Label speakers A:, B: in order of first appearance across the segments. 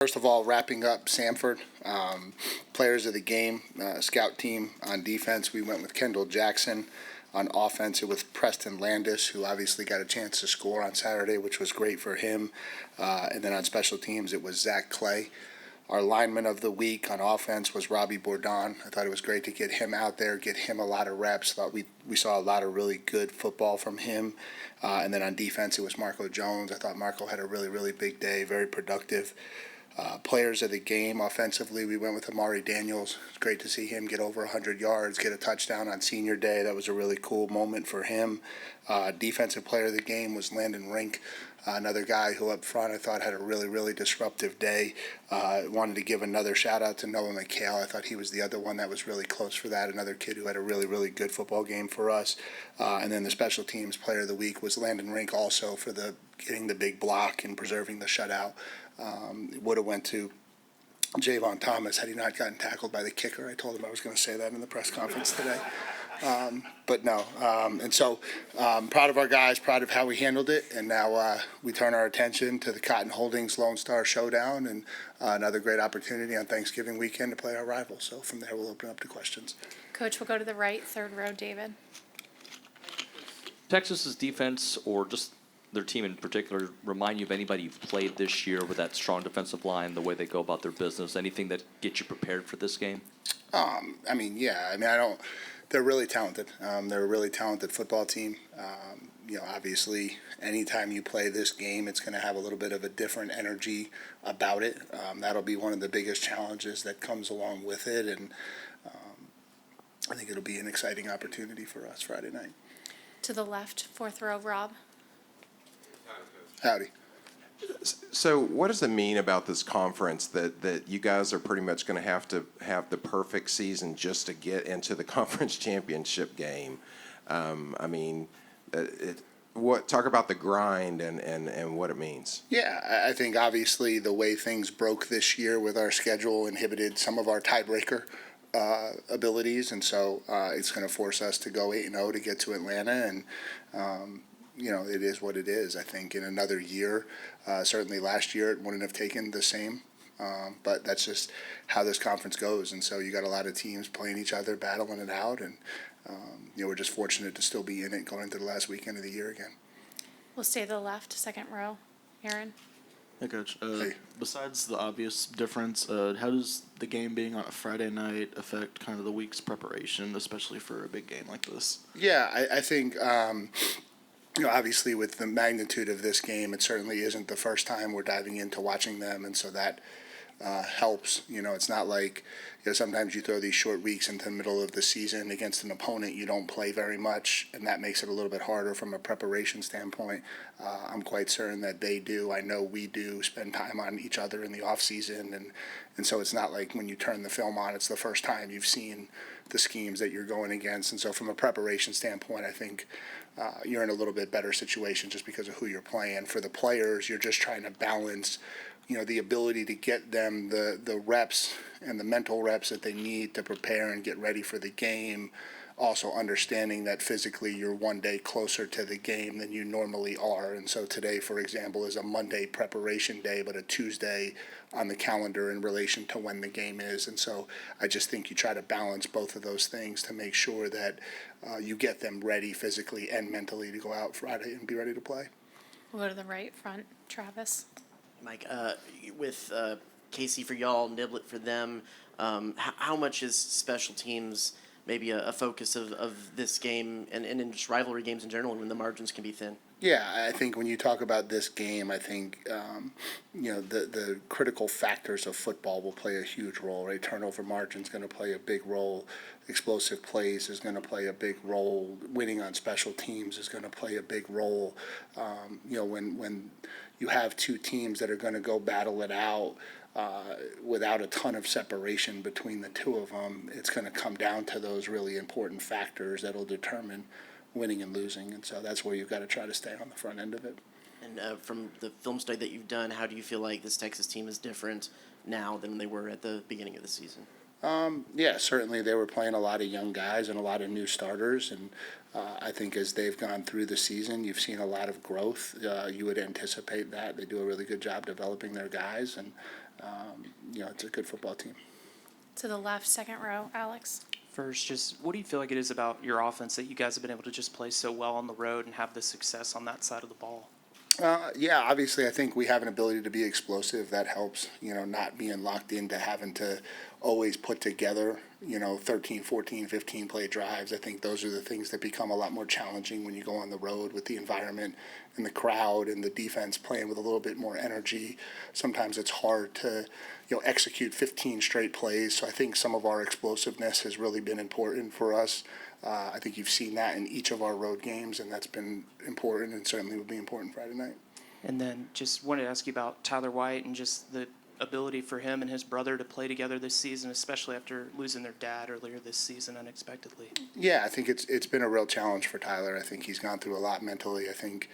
A: First of all, wrapping up Samford, players of the game, scout team. On defense, we went with Kendall Jackson. On offense, it was Preston Landis, who obviously got a chance to score on Saturday, which was great for him. And then on special teams, it was Zach Clay. Our lineman of the week on offense was Robbie Bourdon. I thought it was great to get him out there, get him a lot of reps. Thought we saw a lot of really good football from him. And then on defense, it was Marco Jones. I thought Marco had a really, really big day, very productive. Players of the game, offensively, we went with Amari Daniels. It's great to see him get over 100 yards, get a touchdown on senior day. That was a really cool moment for him. Defensive player of the game was Landon Rink, another guy who up front I thought had a really, really disruptive day. Wanted to give another shout out to Noah McHale. I thought he was the other one that was really close for that, another kid who had a really, really good football game for us. And then the special teams player of the week was Landon Rink also for the getting the big block and preserving the shutout. Would have went to Javon Thomas had he not gotten tackled by the kicker. I told him I was going to say that in the press conference today. But no. And so proud of our guys, proud of how we handled it. And now we turn our attention to the Cotton Holdings Lone Star Showdown and another great opportunity on Thanksgiving weekend to play our rivals. So from there, we'll open up to questions.
B: Coach, we'll go to the right, third row, David.
C: Texas's defense, or just their team in particular, remind you of anybody you've played this year with that strong defensive line, the way they go about their business? Anything that gets you prepared for this game?
A: They're really talented. They're a really talented football team. Obviously, anytime you play this game, it's going to have a little bit of a different energy about it. That'll be one of the biggest challenges that comes along with it, and I think it'll be an exciting opportunity for us Friday night.
B: To the left, fourth row, Rob.
A: Howdy.
D: So what does it mean about this conference that you guys are pretty much going to have the perfect season just to get into the conference championship game? Talk about the grind and what it means.
A: Yeah, I think obviously the way things broke this year with our schedule inhibited some of our tiebreaker abilities, and so it's going to force us to go 8-0 to get to Atlanta, and it is what it is. I think in another year, certainly last year it wouldn't have taken the same, but that's just how this conference goes. And so you got a lot of teams playing each other, battling it out, and we're just fortunate to still be in it going into the last weekend of the year again.
B: We'll stay to the left, second row, Aaron.
E: Hey, Coach.
A: Hey.
E: Besides the obvious difference, how does the game being on a Friday night affect kind of the week's preparation, especially for a big game like this?
A: Yeah, I think obviously with the magnitude of this game, it certainly isn't the first time we're diving into watching them, and so that helps. It's not like sometimes you throw these short weeks into the middle of the season against an opponent you don't play very much, and that makes it a little bit harder from a preparation standpoint. I'm quite certain that they do. I know we do spend time on each other in the off season, and so it's not like when you turn the film on, it's the first time you've seen the schemes that you're going against. And so from a preparation standpoint, I think you're in a little bit better situation just because of who you're playing. For the players, you're just trying to balance the ability to get them the reps and the mental reps that they need to prepare and get ready for the game. Also understanding that physically you're one day closer to the game than you normally are. And so today, for example, is a Monday preparation day, but a Tuesday on the calendar in relation to when the game is. And so I just think you try to balance both of those things to make sure that you get them ready physically and mentally to go out Friday and be ready to play.
B: We'll go to the right front, Travis.
F: Mike, with Casey for y'all, Niblet for them, how much is special teams maybe a focus of this game and in just rivalry games in general when the margins can be thin?
A: Yeah, I think when you talk about this game, I think, the critical factors of football will play a huge role, right? Turnover margin is going to play a big role. Explosive plays is going to play a big role. Winning on special teams is going to play a big role. When you have two teams that are going to go battle it out, without a ton of separation between the two of them, it's going to come down to those really important factors that'll determine winning and losing. And so that's where you've got to try to stay on the front end of it.
F: And from the film study that you've done, how do you feel like this Texas team is different now than they were at the beginning of the season?
A: Yeah, certainly they were playing a lot of young guys and a lot of new starters, and I think as they've gone through the season, you've seen a lot of growth. You would anticipate that. They do a really good job developing their guys, and It's a good football team.
B: To the left, second row, Alex.
G: First, just what do you feel like it is about your offense that you guys have been able to just play so well on the road and have the success on that side of the ball?
A: Yeah, obviously, I think we have an ability to be explosive. That helps, not being locked into having to always put together, 13, 14, 15 play drives. I think those are the things that become a lot more challenging when you go on the road with the environment and the crowd and the defense playing with a little bit more energy. Sometimes it's hard to, execute 15 straight plays. So I think some of our explosiveness has really been important for us. I think you've seen that in each of our road games, and that's been important and certainly will be important Friday night.
G: And then just wanted to ask you about Tyler White and just the ability for him and his brother to play together this season, especially after losing their dad earlier this season unexpectedly.
A: Yeah, I think it's been a real challenge for Tyler. I think he's gone through a lot mentally. I think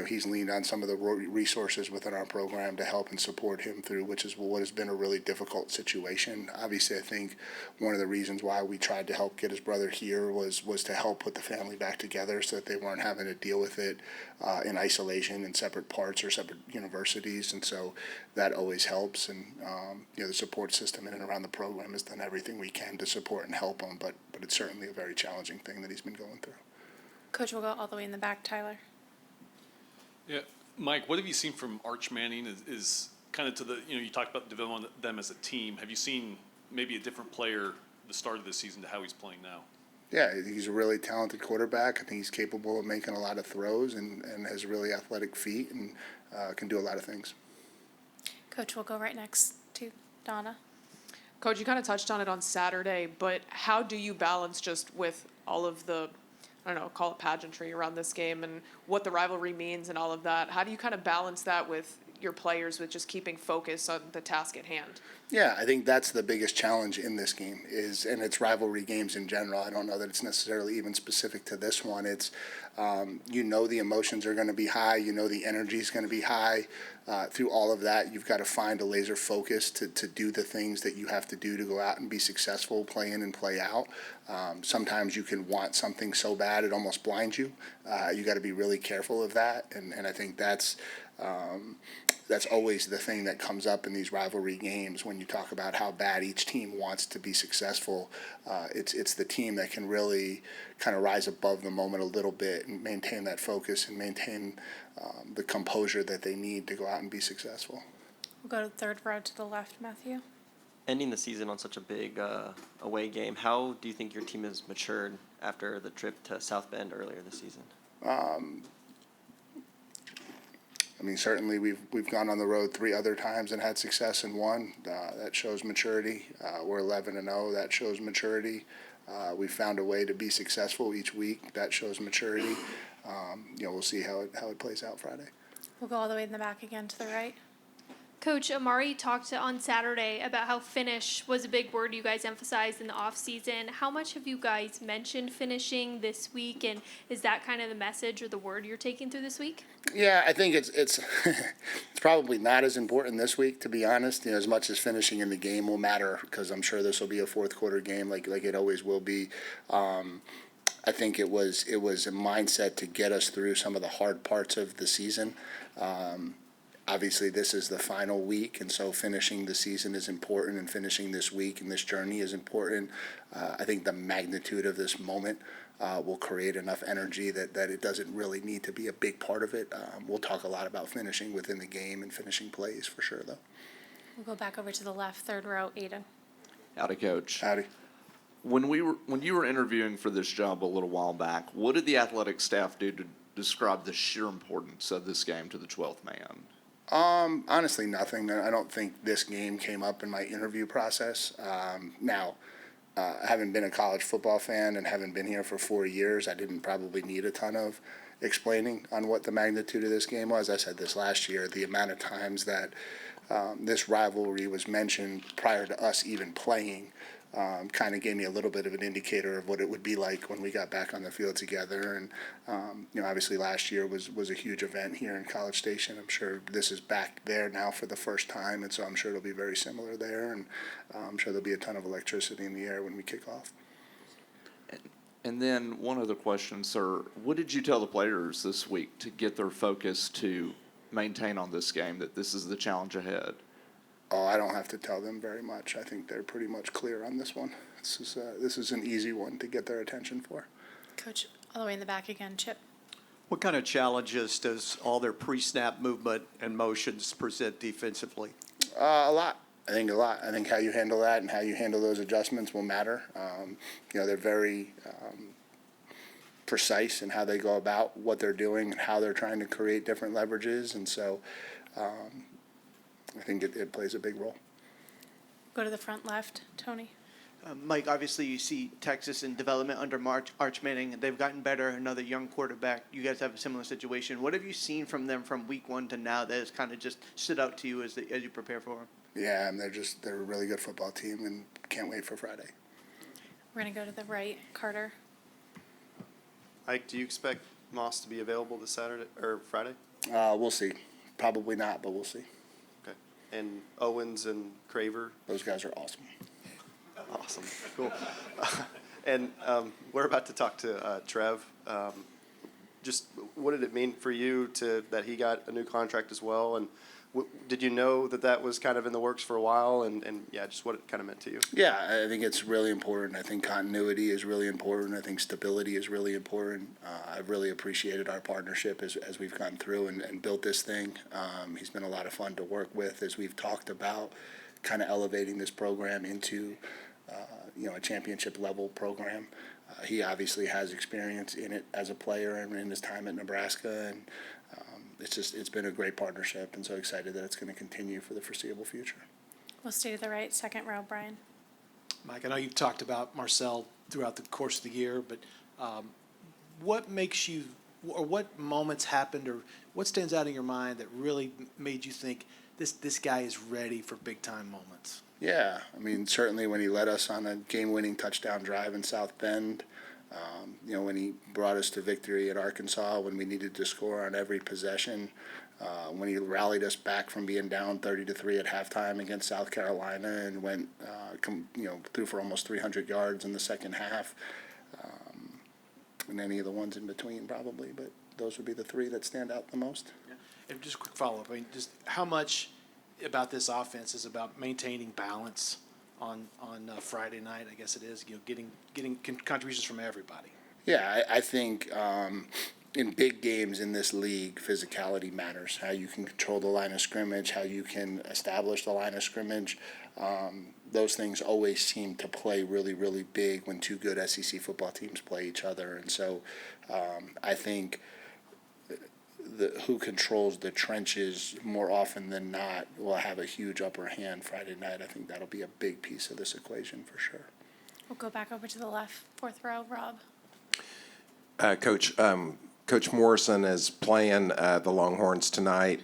A: he's leaned on some of the resources within our program to help and support him through, which is what has been a really difficult situation. Obviously, I think one of the reasons why we tried to help get his brother here was to help put the family back together so that they weren't having to deal with it in isolation in separate parts or separate universities, and so that always helps. And the support system in and around the program has done everything we can to support and help him, but it's certainly a very challenging thing that he's been going through.
B: Coach will go all the way in the back, Tyler.
H: Yeah, Mike, what have you seen from Arch Manning? Is kind of to the you talked about developing them as a team. Have you seen maybe a different player the start of this season to how he's playing now?
A: Yeah, he's a really talented quarterback. I think he's capable of making a lot of throws and has really athletic feet and can do a lot of things.
B: Coach will go right next to Donna.
I: Coach, you kind of touched on it on Saturday, but how do you balance just with all of the, I don't know, call it pageantry around this game and what the rivalry means and all of that? How do you kind of balance that with your players with just keeping focus on the task at hand?
A: Yeah, I think that's the biggest challenge in this game and it's rivalry games in general. I don't know that it's necessarily even specific to this one. It's, the emotions are going to be high. The energy is going to be high. Through all of that, you've got to find a laser focus to do the things that you have to do to go out and be successful, play in and play out. Sometimes you can want something so bad it almost blinds you. You got to be really careful of that, and I think that's always the thing that comes up in these rivalry games when you talk about how bad each team wants to be successful. It's the team that can really kind of rise above the moment a little bit and maintain that focus and maintain the composure that they need to go out and be successful.
B: We'll go to the third row to the left, Matthew.
J: Ending the season on such a big away game, how do you think your team has matured after the trip to South Bend earlier this season?
A: Certainly we've gone on the road 3 other times and had success in one. That shows maturity. We're 11-0. That shows maturity. We found a way to be successful each week. That shows maturity. We'll see how it plays out Friday.
B: We'll go all the way in the back again to the right.
K: Coach, Amari talked on Saturday about how finish was a big word you guys emphasized in the off season. How much have you guys mentioned finishing this week, and is that kind of the message or the word you're taking through this week?
A: Yeah, I think it's it's probably not as important this week, to be honest. As much as finishing in the game will matter, because I'm sure this will be a fourth quarter game, like it always will be. I think it was a mindset to get us through some of the hard parts of the season. Obviously, this is the final week, and so finishing the season is important, and finishing this week and this journey is important. I think the magnitude of this moment will create enough energy that it doesn't really need to be a big part of it. We'll talk a lot about finishing within the game and finishing plays for sure, though.
B: We'll go back over to the left, third row, Aiden.
L: Howdy, Coach.
A: Howdy.
L: When you were interviewing for this job a little while back, what did the athletic staff do to describe the sheer importance of this game to the 12th man?
A: Honestly, nothing. I don't think this game came up in my interview process. Now, having been a college football fan and having been here for 4 years, I didn't probably need a ton of explaining on what the magnitude of this game was. I said this last year, the amount of times that this rivalry was mentioned prior to us even playing kind of gave me a little bit of an indicator of what it would be like when we got back on the field together. And, obviously last year was a huge event here in College Station. I'm sure this is back there now for the first time, and so I'm sure it'll be very similar there. And I'm sure there'll be a ton of electricity in the air when we kick off.
L: And then one other question, sir. What did you tell the players this week to get their focus to maintain on this game, that this is the challenge ahead?
A: Oh, I don't have to tell them very much. I think they're pretty much clear on this one. This is an easy one to get their attention for.
B: Coach, all the way in the back again, Chip.
M: What kind of challenges does all their pre-snap movement and motions present defensively?
A: A lot. I think a lot. I think how you handle that and how you handle those adjustments will matter. They're very precise in how they go about what they're doing and how they're trying to create different leverages. And so I think it plays a big role.
B: Go to the front left, Tony.
N: Mike, obviously you see Texas in development under Arch Manning. They've gotten better, another young quarterback. You guys have a similar situation. What have you seen from them from week one to now that has kind of just stood out to you as you prepare for them?
A: Yeah, and they're a really good football team and can't wait for Friday.
B: We're going to go to the right, Carter.
O: Ike, do you expect Moss to be available this Saturday or Friday?
A: We'll see. Probably not, but we'll see.
O: Okay. And Owens and Craver?
A: Those guys are awesome.
O: Awesome. Cool. And we're about to talk to Trev. Just what did it mean for you that he got a new contract as well? And did you know that was kind of in the works for a while? And yeah, just what it kind of meant to you?
A: Yeah, I think it's really important. I think continuity is really important. I think stability is really important. I've really appreciated our partnership as we've gone through and built this thing. He's been a lot of fun to work with as we've talked about kind of elevating this program into a championship level program. He obviously has experience in it as a player and in his time at Nebraska, and it's been a great partnership, and so excited that it's going to continue for the foreseeable future.
B: We'll stay to the right, second row, Brian.
P: Mike, I know you've talked about Marcel throughout the course of the year, but what makes you, or what moments happened, or what stands out in your mind that really made you think this guy is ready for big time moments?
A: Yeah, I mean, certainly when he led us on a game-winning touchdown drive in South Bend, when he brought us to victory at Arkansas, when we needed to score on every possession, when he rallied us back from being down 30-3 at halftime against South Carolina and went, threw for almost 300 yards in the second half, and any of the ones in between probably, but those would be the three that stand out the most.
P: Yeah. And just a quick follow-up, I mean, just how much about this offense is about maintaining balance on Friday night? I guess it is, getting contributions from everybody.
A: Yeah, I think in big games in this league, physicality matters. How you can control the line of scrimmage, how you can establish the line of scrimmage. Those things always seem to play really, really big when two good SEC football teams play each other. And so I think who controls the trenches more often than not will have a huge upper hand Friday night. I think that'll be a big piece of this equation for sure.
B: We'll go back over to the left, fourth row, Rob.
D: Coach Morrison is playing the Longhorns tonight.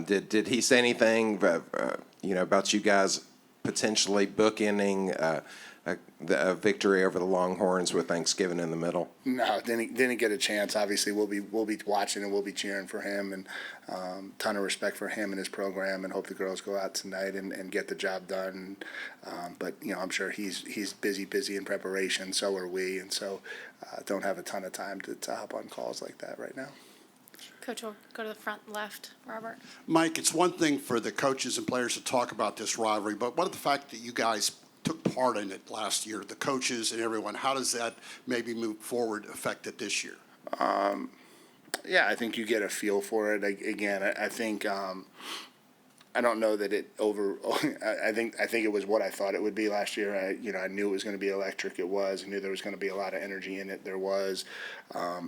D: Did he say anything about you guys potentially bookending a victory over the Longhorns with Thanksgiving in the middle?
A: No, didn't get a chance. Obviously, we'll be watching and we'll be cheering for him, and ton of respect for him and his program, and hope the girls go out tonight and get the job done. But I'm sure he's busy in preparation. So are we, and so don't have a ton of time to hop on calls like that right now.
B: Coach, we'll go to the front left, Robert.
Q: Mike, it's one thing for the coaches and players to talk about this rivalry, but what of the fact that you guys took part in it last year, the coaches and everyone, how does that maybe move forward affect it this year?
A: Yeah, I think you get a feel for it. Again, I think I don't know that it over. I think it was what I thought it would be last year. I knew it was going to be electric. It was. I knew there was going to be a lot of energy in it. There was.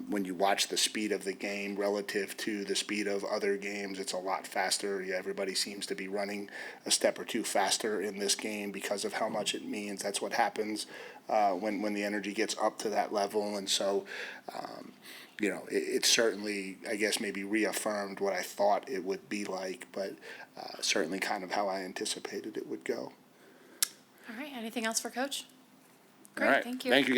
A: When you watch the speed of the game relative to the speed of other games, it's a lot faster. Yeah, everybody seems to be running a step or two faster in this game because of how much it means. That's what happens when the energy gets up to that level, and so. It certainly, I guess, maybe reaffirmed what I thought it would be like, but certainly kind of how I anticipated it would go.
B: All right, anything else for Coach?
A: All right.
B: Thank you.
A: Thank you, guys.